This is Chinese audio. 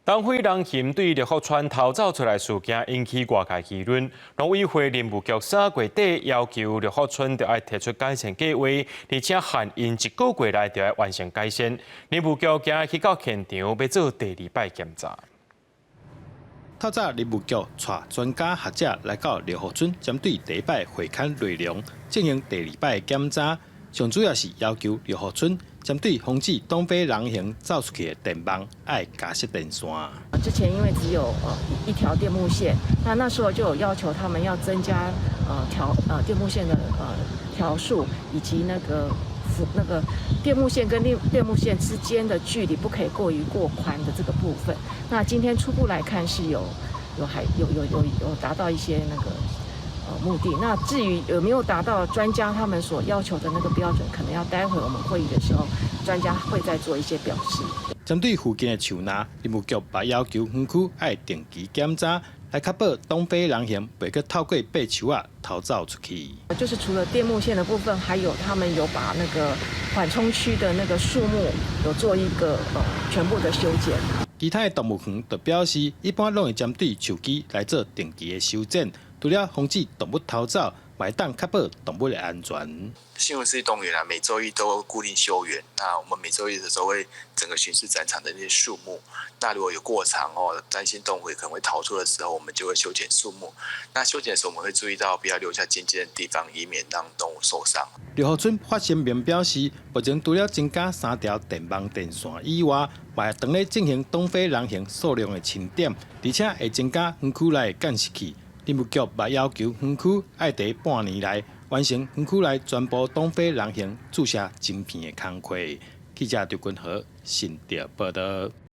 东非人行对绿福村逃走出来事件引起外界议论，农委会林务局3月底要求绿福村要提出改善计划，而且限因1个月内就要完成改善。林务局今日去到现场要做第2摆检查。透早，林务局带专家学者来到绿福村，针对第1摆会勘内容进行第2摆检查。上主要是要求绿福村针对防止东非人行走出去的电网，要加设电线。之前因为只有一条电木线，那时候就有要求他们要增加电木线的条数，以及那个电木线跟电木线之间的距离不可以过宽的这个部分。那今天初步来看是有达到一些那个目的。那至于有没有达到专家他们所要求的那个标准，可能要待会我们会议的时候，专家会再做一些表示。针对附近的树林，林务局也要求园区要定期检查，来确保东非人行袂去透过爬树逃走出去。就是除了电木线的部分，还有他们有把那个缓冲区的那个树木有做一个全部的修剪。其他的动物园就表示，一般拢会针对树基来做定期的修剪，除了防止动物逃走，也当确保动物的安全。新闻市动物园每周一都固定休园。那我们每周一的时候会整个巡视展场的那些树木。那如果有过长担心动物可能会逃出的时候，我们就会修剪树木。那修剪的时候，我们会注意到不要留下尖尖的地方，以免让动物受伤。绿福村发声明表示，目前除了增加3条电网电线以外，也当咧进行东非人行数量的清点，而且会增加园区内的监视器。林务局也要求园区要在半年内完成园区内全部东非人行注射晶片的工作。记者刘君和新竹报道。